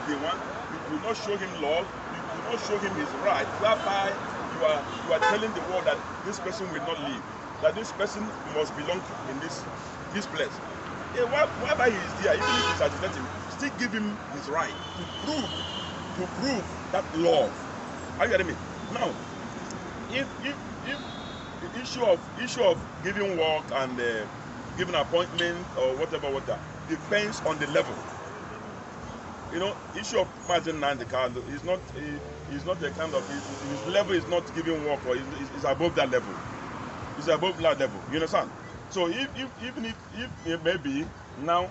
not the one. You do not show him love. You do not show him his right. Whereby you are telling the world that this person will not leave. That this person must belong in this place. Yeah, whereby he is there, even if he's agitating, still give him his right to prove that love. Are you getting me? Now, if the issue of giving work and giving appointment or whatever depends on the level. You know, issue of Nnamdi Kanu is not the kind of his level is not giving work, or is above that level. It's above that level. You understand? So even if maybe now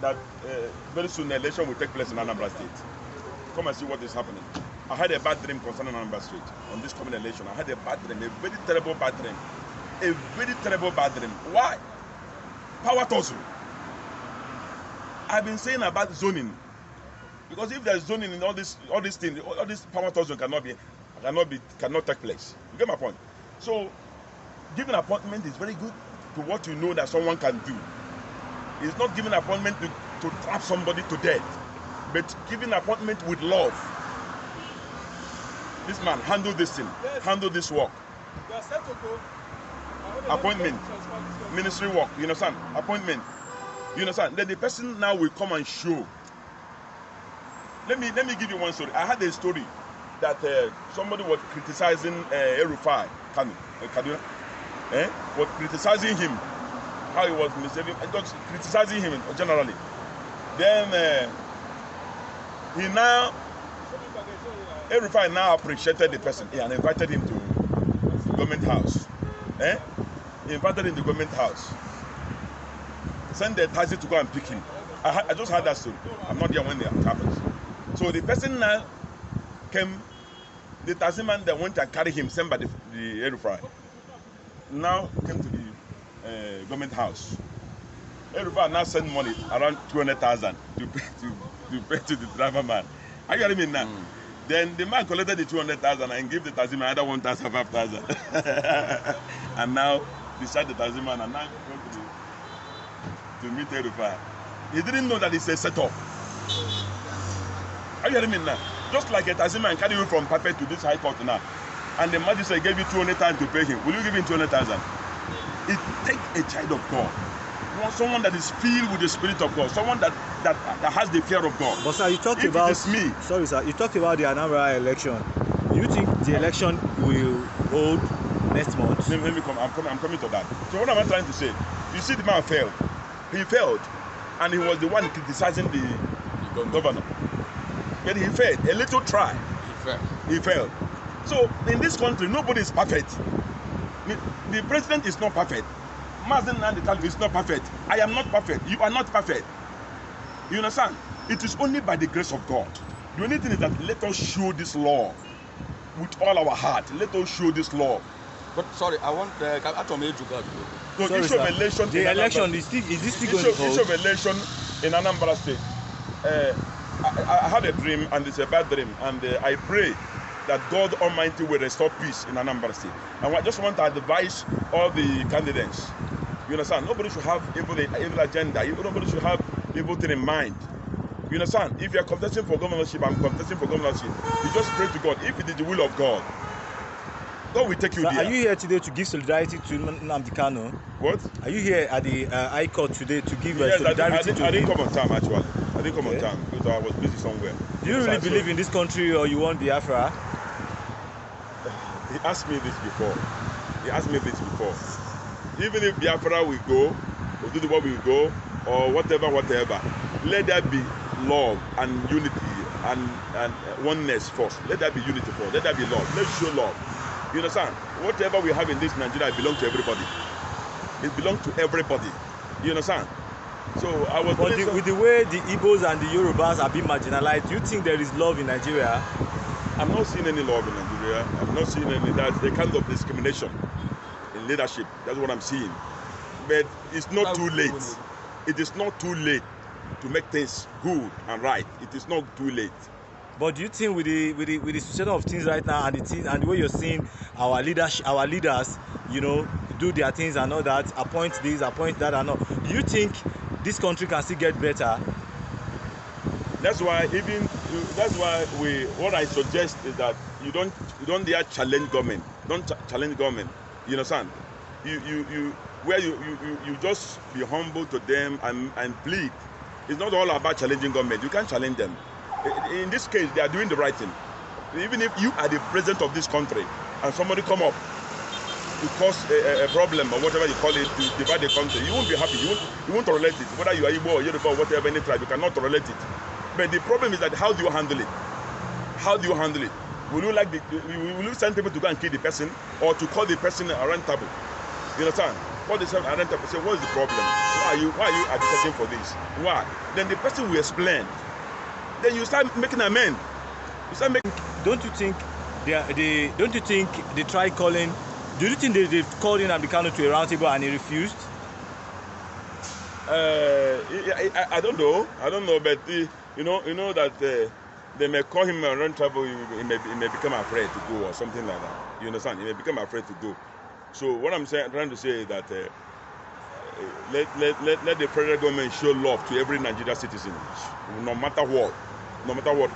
that very soon the election will take place in Anambra State, come and see what is happening. I had a bad dream concerning Anambra State on this coming election. I had a bad dream, a very terrible bad dream. A very terrible bad dream. Why? Power tussle. I've been saying about zoning. Because if there's zoning in all these things, all this power tussle cannot take place. You get my point? So giving appointment is very good to what you know that someone can do. It's not giving appointment to trap somebody to death, but giving appointment with love. This man, handle this thing, handle this work. Appointment, ministry work, you understand? Appointment, you understand? Then the person now will come and show. Let me give you one story. I had a story that somebody was criticizing Erufai Kanu, was criticizing him, how he was misbehaving, and just criticizing him generally. Then Erufai now appreciated the person and invited him to the government house. He invited him to the government house. Sent the taxi to go and pick him. I just heard that story. I'm not there when it happens. So the person now came, the taxi man that went and carried him, sent by the Erufai, now came to the government house. Erufai now sent money around 200,000 to pay to the driver man. Are you getting me now? Then the man collected the 200,000 and gave the taxi man another 1,000, 5,000. And now decided the taxi man and now going to meet Erufai. He didn't know that it's a setup. Are you hearing me now? Just like a taxi man carry you from Pape to this high court now, and the magistrate gave you 200,000 to pay him. Will you give him 200,000? It takes a child of God. Someone that is filled with the Spirit of God, someone that has the fear of God. But sir, you talked about me. Sorry, sir. You talked about the Anambra election. Do you think the election will hold next month? Let me come. I'm coming to that. So what am I trying to say? You see, the man failed. He failed, and he was the one criticizing the governor. But he failed. A little try. He failed. So in this country, nobody is perfect. The president is not perfect. Nnamdi Kanu is not perfect. I am not perfect. You are not perfect. You understand? It is only by the grace of God. The only thing is that let us show this love with all our heart. Let us show this love. But sorry, I want Atomei to go. So sorry, issue of election. The election is this still going to hold? Issue of election in Anambra State. I had a dream, and it's a bad dream, and I pray that God Almighty will restore peace in Anambra State. And I just want to advise all the candidates. You understand? Nobody should have evil agenda. Nobody should have evil thing in mind. You understand? If you are contesting for governorship, I'm contesting for governorship. You just pray to God. If it is the will of God, God will take you there. Are you here today to give solidarity to Nnamdi Kanu? What? Are you here at the High Court today to give solidarity to him? I didn't come on time, actually. I didn't come on time because I was busy somewhere. Do you really believe in this country, or you want Biafra? He asked me this before. Even if Biafra will go, or do the work will go, or whatever, let there be love and unity and oneness first. Let there be unity first. Let there be love. Let's show love. You understand? Whatever we have in this Nigeria belongs to everybody. It belongs to everybody. You understand? So I was. But with the way the Igbos and the Yorubas are being marginalized, do you think there is love in Nigeria? I'm not seeing any love in Nigeria. I'm not seeing any. That's the kind of discrimination in leadership. That's what I'm seeing. But it's not too late. It is not too late to make things good and right. It is not too late. But do you think with the situation of things right now and the way you're seeing our leaders, you know, do their things and all that, appoint this, appoint that and all, do you think this country can still get better? That's why what I suggest is that you don't dare challenge government. Don't challenge government. You understand? You just be humble to them and plead. It's not all about challenging government. You can't challenge them. In this case, they are doing the right thing. Even if you are the president of this country and somebody come up to cause a problem or whatever you call it to divide the country, you won't be happy. You won't tolerate it. Whether you are Igbo or Yoruba or whatever, any tribe, you cannot tolerate it. But the problem is that how do you handle it? How do you handle it? Will you send people to go and kill the person or to call the person arrestable? You understand? Call the person arrestable. Say, what is the problem? Why are you agitating for this? Why? Then the person will explain. Then you start making amends. You start making. Don't you think they try calling? Do you think they've called in Nnamdi Kanu to a roundtable and he refused? I don't know. But you know that they may call him a roundtable. He may become afraid to go or something like that. You understand? He may become afraid to go. So what I'm trying to say is that let the federal government show love to every Nigerian citizen, no matter what,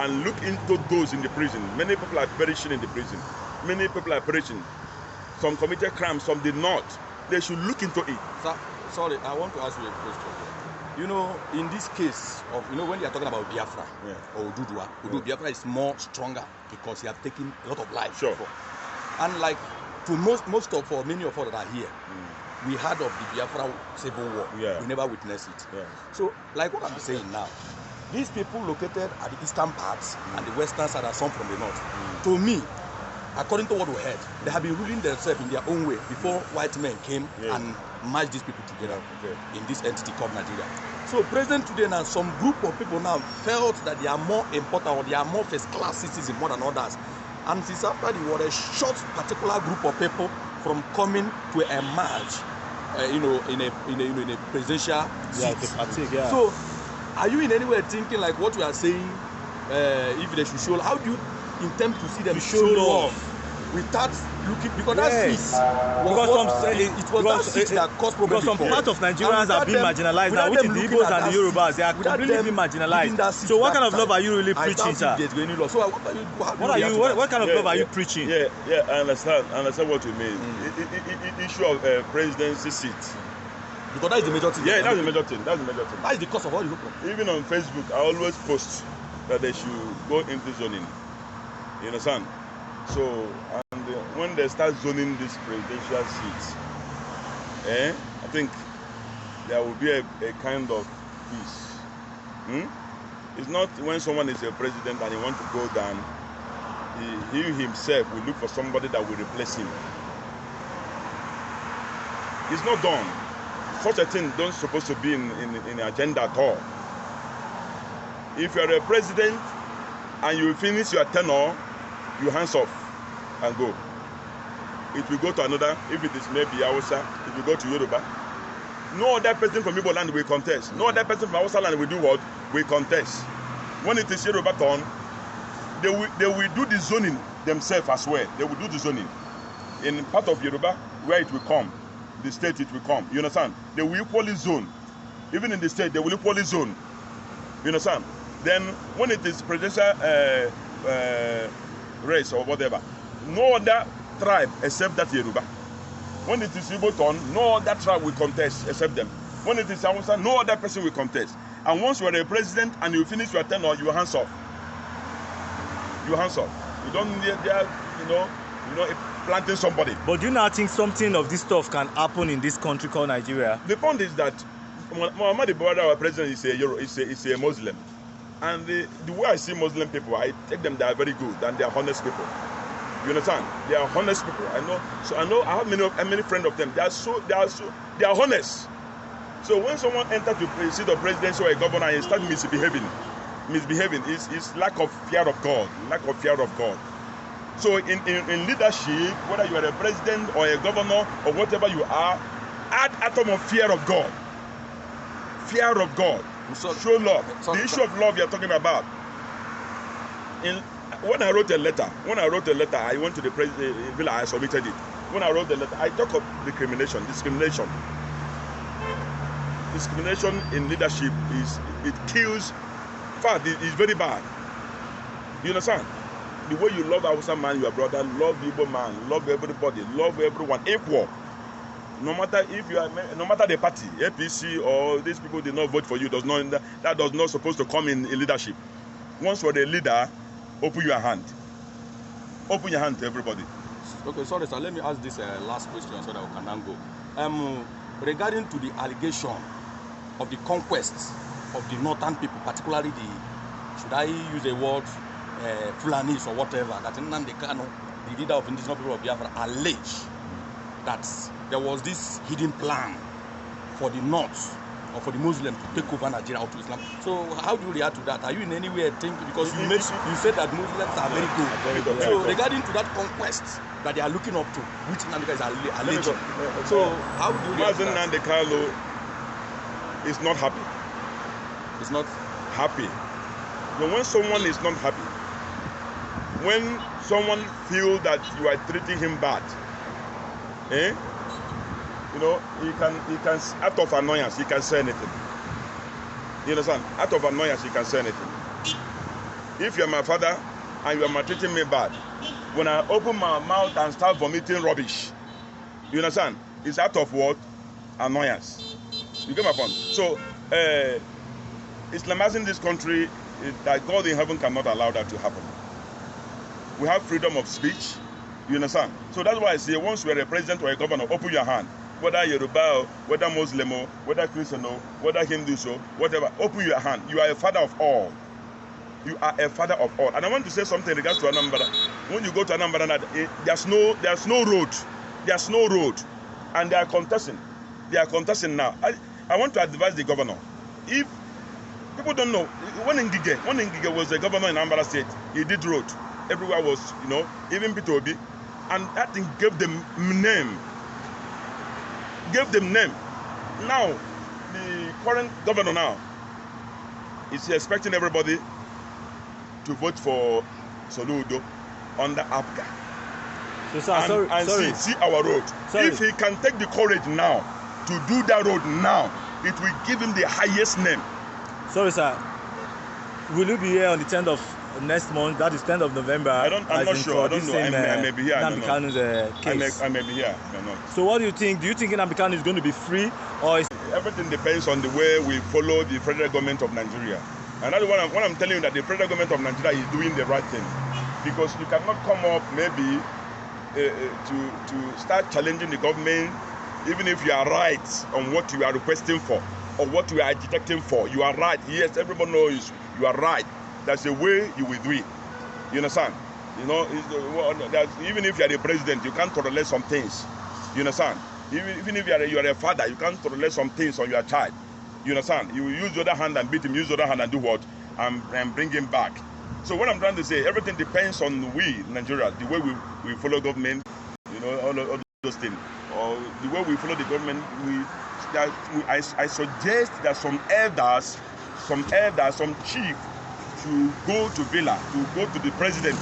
and look into those in the prison. Many people are perishing in the prison. Many people are perishing. Some committed crimes, some did not. They should look into it. Sir, sorry, I want to ask you a question. You know, in this case of, when you are talking about Biafra or Ududua, Biafra is more stronger because he has taken a lot of lives. Sure. Before. And like to many of us that are here, we heard of the Biafra civil war. Yeah. We never witnessed it. Yeah. So, like what I'm saying now, these people located at the eastern parts and the western side are some from the north. To me, according to what we heard, they have been ruling themselves in their own way before white men came and merged these people together in this entity called Nigeria. So President today now, some group of people now felt that they are more important or they are more first-class citizens more than others. And since after the war, they shot particular group of people from coming to emerge, in a presidential seat. So, are you in any way thinking like what we are saying? If they should show, how do you intend to see them show love without looking, because that seat was that seat that caused problems. Because some part of Nigerians are being marginalized now, which is the Igbos and the Yorubas. They are completely being marginalized. So what kind of love are you really preaching, sir? So what kind of love are you preaching? Yeah, I understand what you mean. Issue of presidency seat. Because that is the major thing. Yeah, that's the major thing. That is the cause of all the problem. Even on Facebook, I always post that they should go into zoning. You understand? So, and when they start zoning these presidential seats, I think there will be a kind of peace. It's not when someone is a president and he wants to go down, he himself will look for somebody that will replace him. It's not done. Such a thing don't supposed to be in the agenda at all. If you are a president and you finish your tenure, you hands off and go. It will go to another. If it is maybe Hausa, it will go to Yoruba. No other person from Igbo land will contest. No other person from Hausa land will do what? Will contest. When it is Yoruba turn, they will do the zoning themselves as well. They will do the zoning. In part of Yoruba, where it will come, the state it will come. You understand? They will equally zone. Even in the state, they will equally zone. You understand? Then when it is presidential race or whatever, no other tribe except that Yoruba. When it is Igbo turn, no other tribe will contest except them. When it is Hausa, no other person will contest. And once you are a president and you finish your tenure, you hands off. You hands off. You don't need there, planting somebody. But do you not think something of this stuff can happen in this country called Nigeria? The point is that Muhammad Buhari, our president, is a Muslim. And the way I see Muslim people, I take them, they are very good and they are honest people. You understand? They are honest people. I know. So I have many friends of them. They are honest. So when someone enters the seat of presidency or a governor and start misbehaving is lack of fear of God. So in leadership, whether you are a president or a governor or whatever you are, add atom of fear of God. Fear of God. Show love. The issue of love you're talking about. When I wrote a letter, I went to the president, I submitted it. When I wrote the letter, I talk of discrimination. Discrimination in leadership it kills In fact, it's very bad. You understand? The way you love Hausa man, your brother, love Igbo man, love everybody, love everyone equal. No matter if you are, no matter the party, APC or these people did not vote for you, that does not supposed to come in leadership. Once you're the leader, open your hand. Open your hand to everybody. Okay, sorry, sir. Let me ask this last question so that we can now go. Regarding to the allegation of the conquest of the northern people, particularly the, should I use the word Fulanis or whatever, that Nnamdi Kanu, the leader of indigenous people of Biafra, alleged that there was this hidden plan for the North or for the Muslims to take over Nigeria out to Islam. So how do you react to that? Are you in any way thinking, because you said that Muslims are very good. So regarding to that conquest that they are looking up to, which Nnamdi is alleging. So how do you react to that? Nnamdi Kanu is not happy. It's not happy. But when someone is not happy, when someone feels that you are treating him bad, you know, he can out of annoyance he can say anything. You understand? Out of annoyance he can say anything. If you're my father and you are treating me bad, when I open my mouth and start vomiting rubbish, you understand? It's out of what? Annoyance. You get my point? So Islamizing this country, that God in heaven cannot allow that to happen. We have freedom of speech. You understand? So that's why I say, once you are a president or a governor, open your hand. Whether Yoruba, whether Muslim, whether Christian, whether Hindu, whatever, open your hand. You are a father of all. You are a father of all. And I want to say something in regards to Anambra. When you go to Anambra, there's no road. There's no road. And they are contesting. They are contesting now. I want to advise the governor. If people don't know, when Ngige was the governor in Anambra State, he did road. Everywhere was, you know, even Peter Obi. And that thing gave them name. Gave them name. Now, the current governor now is expecting everybody to vote for Soludo under APGA. So, sir, and see our road. Sorry. If he can take the courage now to do that road now, it will give him the highest name. Sorry, sir. Will you be here on the 10th of next month? That is 10th of November. I'm not sure. I don't know. I may be here. Nnamdi Kanu's case. I may be here. I don't know. So what do you think? Do you think Nnamdi Kanu is going to be free, or is... Everything depends on the way we follow the federal government of Nigeria. And that's what I'm telling you, that the federal government of Nigeria is doing the right thing. Because you cannot come up maybe to start challenging the government, even if you are right on what you are requesting for or what you are agitating for. You are right. Yes, everybody knows you are right. That's the way you will do it. You understand? You know, even if you are the president, you can't tolerate some things. You understand? Even if you are a father, you can't tolerate some things on your child. You understand? You use the other hand and beat him, use the other hand and do what? And bring him back. So what I'm trying to say, everything depends on we, Nigeria, the way we follow government, you know, all those things. Or the way we follow the government, I suggest that some elders, some chief, to go to Villa, to go to the president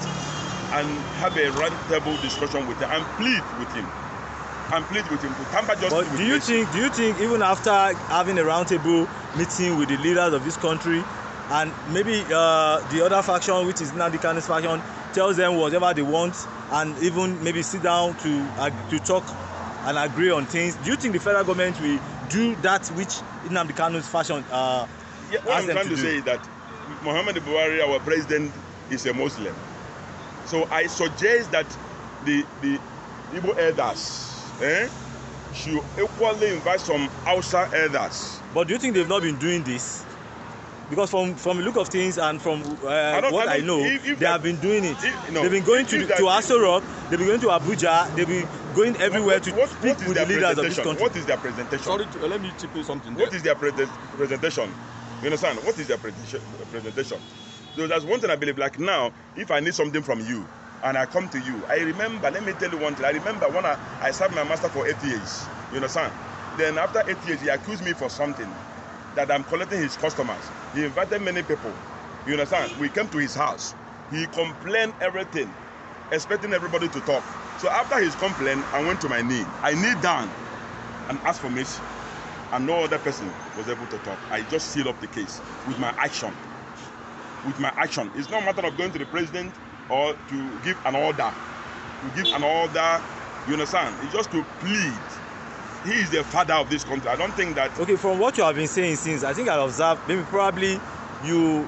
and have a round table discussion with him and plead with him. To tamper justice. But do you think even after having a round table meeting with the leaders of this country, and maybe the other faction, which is Nnamdi Kanu's faction, tells them whatever they want, and even maybe sit down to talk and agree on things, do you think the federal government will do that which Nnamdi Kanu's faction what I'm trying to say is that Muhammadu Buhari, our president, is a Muslim. So I suggest that the Igbo elders should equally invite some Hausa elders. But do you think they've not been doing this? Because from the look of things and from what I know, they have been doing it. They've been going to Aso Rock, they've been going to Abuja, they've been going everywhere to speak with the leaders of this country. What is their presentation? Sorry, let me chip in something. What is their presentation? You understand? What is their presentation? So that's one thing I believe. Like now, if I need something from you and I come to you, I remember, let me tell you one thing. I remember when I served my master for 8 years. You understand? Then after 8 years, he accused me for something, that I'm collecting his customers. He invited many people. You understand? We came to his house. He complained everything, expecting everybody to talk. So after his complaint, I went to my knee. I kneeled down and asked for mercy. And no other person was able to talk. I just sealed up the case with my action. with my action. It's not a matter of going to the president or to give an order. You understand? It's just to plead. He is the father of this country. I don't think that. Okay, from what you have been saying since, I think I observed maybe probably you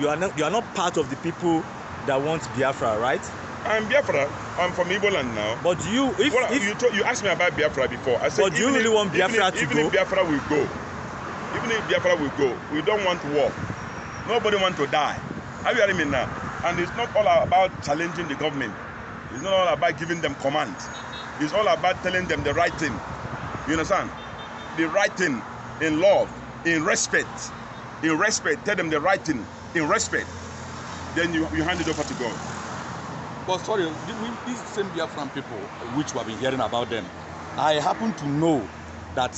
are not part of the people that want Biafra, right? I'm Biafra. I'm from Igbo land now. But you asked me about Biafra before. I said, but do you really want Biafra to go? Even if Biafra will go, we don't want war. Nobody wants to die. Are you hearing me now? And it's not all about challenging the government. It's not all about giving them command. It's all about telling them the right thing. You understand? The right thing in love, in respect. In respect, tell them the right thing. In respect. Then you hand it over to God. But sorry, these same Biafran people, which we have been hearing about them, I happen to know that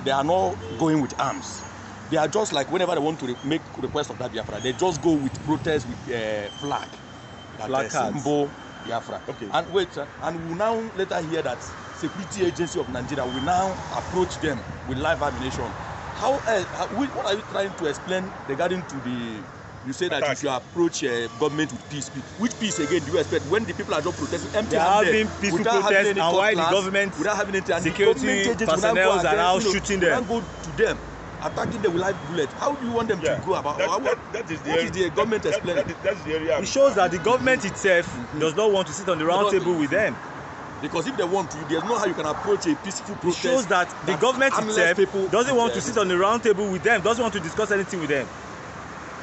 they are not going with arms. They are just like whenever they want to make request of that Biafra, they just go with protest with flag. That symbol Biafra. Okay. And wait, and we now later hear that security agency of Nigeria will now approach them with live ammunition. What are you trying to explain regarding to the? You say that if you approach government with peace, which peace again do you expect when the people are just protesting empty-handed? They are having peaceful protests, and why the government, without having any security personnel are now shooting them? Go to them, attacking them with live bullets. How do you want them to go about? What is the government explaining? That's the area. It shows that the government itself does not want to sit on the round table with them. Because if they want to, there's no how you can approach a peaceful protest. It shows that the government itself doesn't want to sit on the round table with them, doesn't want to discuss anything with them.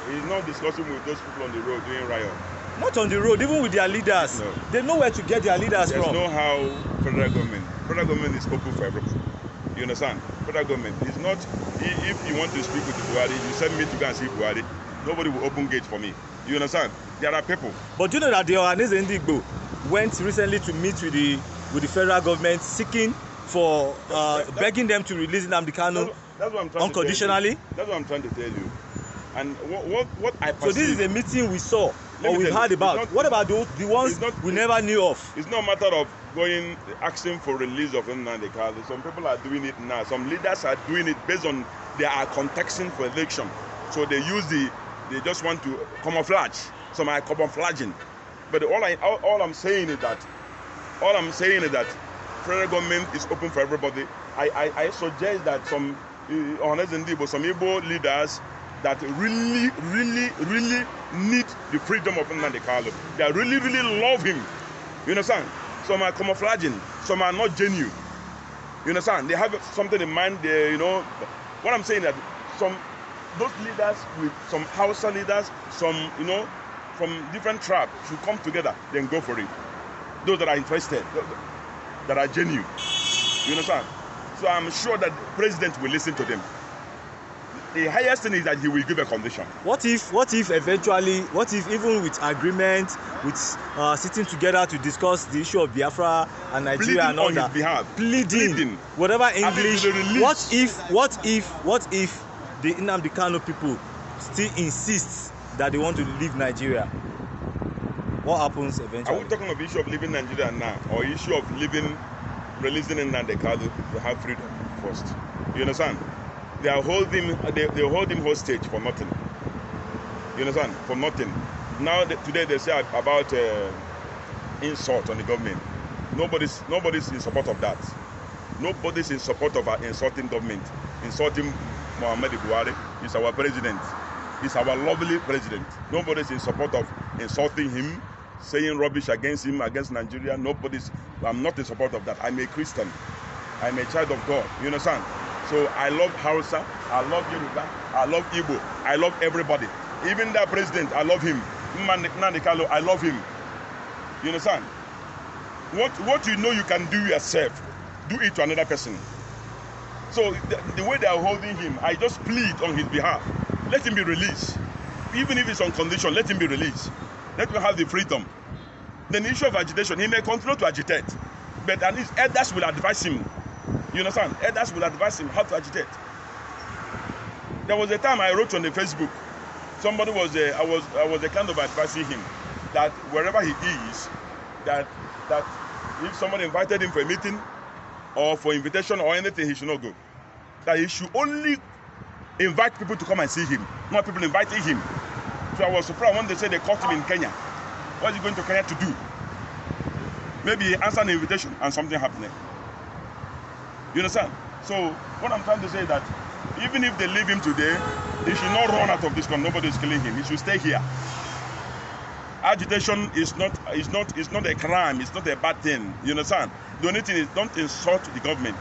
He's not discussing with those people on the road doing riot. Not on the road, even with their leaders. No. They know where to get their leaders from. There's no how federal government is open for everybody. You understand? Federal government is not, if you want to speak with the Buhari, you send me to go and see Buhari, nobody will open gate for me. You understand? There are people. But you know that the Ohanaeze went recently to meet with the federal government, seeking for begging them to release Nnamdi Kanu unconditionally. That's what I'm trying to tell you. And what I perceive. So this is a meeting we saw or we heard about. What about the ones we never knew of? It's not a matter of going asking for release of Nnamdi Kanu. Some people are doing it now. Some leaders are doing it based on they are contesting for election. So they they just want to camouflage. Some are camouflaging. But all I'm saying is that federal government is open for everybody. I suggest that some Ohanaeze, some Igbo leaders that really need the freedom of Nnamdi Kanu. They really love him. You understand? Some are camouflaging. Some are not genuine. You understand? They have something in mind. What I'm saying is that those leaders with some Hausa leaders, some from different tribes should come together, then go for it. Those that are interested, that are genuine. You understand? So I'm sure that the president will listen to them. The highest thing is that he will give a condition. What if even with agreement, with sitting together to discuss the issue of Biafra and Nigeria and all that, pleading, whatever English, what if the Nnamdi Kanu people still insist that they want to leave Nigeria? What happens eventually? Are we talking of the issue of leaving Nigeria now, or issue of releasing Nnamdi Kanu to have freedom first? You understand? They hold him hostage for nothing. You understand? For nothing. Now today they say about insult on the government. Nobody's in support of that. Nobody's in support of insulting government, insulting Muhammadu Buhari. He's our president. He's our lovely president. Nobody's in support of insulting him, saying rubbish against him, against Nigeria. I'm not in support of that. I'm a Christian. I'm a child of God. You understand? So I love Hausa, I love Yoruba, I love Igbo, I love everybody. Even that president, I love him. Nnamdi Kanu, I love him. You understand? What you know you can do yourself, do it to another person. So the way they are holding him, I just plead on his behalf. Let him be released. Even if it's on condition, let him be released. Let him have the freedom. Then the issue of agitation, he may continue to agitate, but at least elders will advise him. You understand? Elders will advise him how to agitate. There was a time I wrote on the Facebook. Somebody I was a kind of advising him that wherever he is, that if somebody invited him for a meeting or for invitation or anything, he should not go. That he should only invite people to come and see him, not people inviting him. So I was surprised when they said they caught him in Kenya. What is he going to Kenya to do? Maybe he answered an invitation and something happened there. You understand? So what I'm trying to say is that even if they leave him today, he should not run out of this country. Nobody is killing him. He should stay here. Agitation is not a crime. It's not a bad thing. You understand? The only thing is don't insult the government.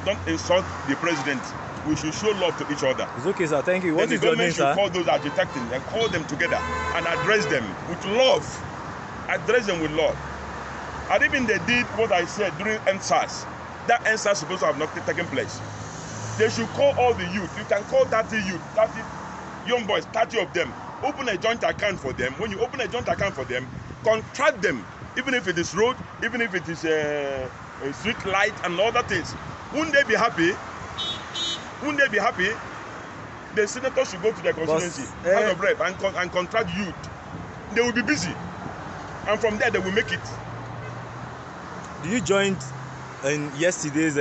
Don't insult the president. We should show love to each other. It's okay, sir. Thank you. What is your name, sir? The government should call those agitating and call them together and address them with love. Address them with love. And even they did what I said during NSAS. That NSAS is supposed to have not taken place. They should call all the youth. You can call 30 youth, 30 young boys, 30 of them. Open a joint account for them. When you open a joint account for them, contract them. Even if it is road, even if it is a street light and other things. Wouldn't they be happy? Wouldn't they be happy? The senators should go to their constituency, House of Rep, and contract youth. They will be busy. And from there, they will make it. Do you join in yesterday's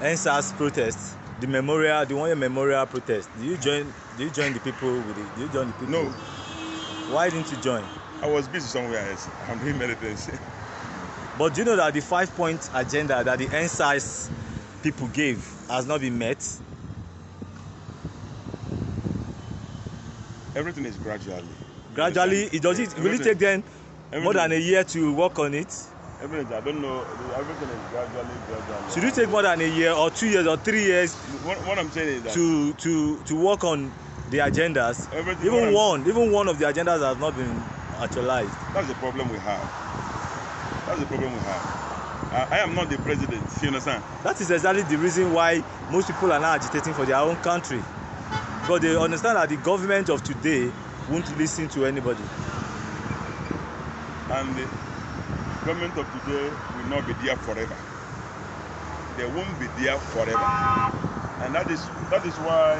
NSAS protest, the one-year memorial protest? Do you join the people with it? Do you join the people? No. Why didn't you join? I was busy somewhere else. I'm doing many things. But do you know that the 5-point agenda that the NSAS people gave has not been met? Everything is gradually. Gradually, will it take them more than a year to work on it? Everything, I don't know. Everything is gradually. Should it take more than a year or 2 years or 3 years? What I'm saying is that to work on the agendas. Even one of the agendas has not been actualized. That's the problem we have. That's the problem we have. I am not the president. You understand? That is exactly the reason why most people are now agitating for their own country, because they understand that the government of today won't listen to anybody. And the government of today will not be there forever. They won't be there forever. And that is why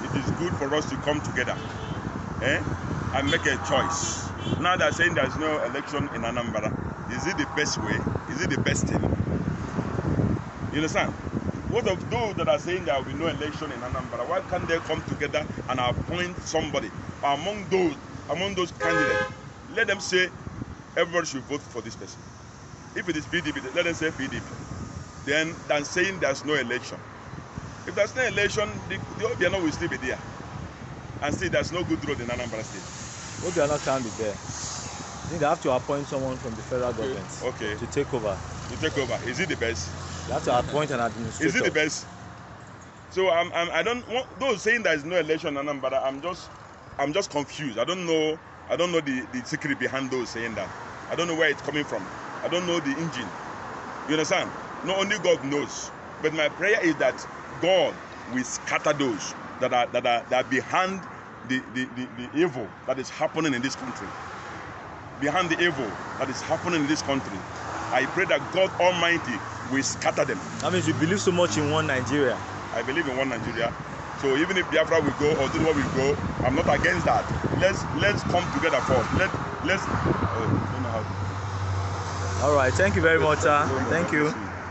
it is good for us to come together and make a choice. Now they're saying there's no election in Anambra. Is it the best way? Is it the best thing? You understand? What of those that are saying there will be no election in Anambra? Why can't they come together and appoint somebody among those candidates? Let them say everybody should vote for this person. If it is PDP, let them say PDP. Then than saying there's no election. If there's no election, the Obiano will still be there. And still there's no good road in Anambra State. Obiano can't be there. I think they have to appoint someone from the federal government to take over. To take over. Is it the best? They have to appoint an administrator. Is it the best? So I don't want those saying there is no election in Anambra. I'm just confused. I don't know the secret behind those saying that. I don't know where it's coming from. I don't know the engine. You understand? Not only God knows. But my prayer is that God will scatter those that are behind the evil that is happening in this country. Behind the evil that is happening in this country. I pray that God Almighty will scatter them. That means you believe so much in one Nigeria. I believe in one Nigeria. So even if Biafra will go or Zuluwa will go, I'm not against that. Let's come together first. Let's don't know how to. All right. Thank you very much, sir. Thank you.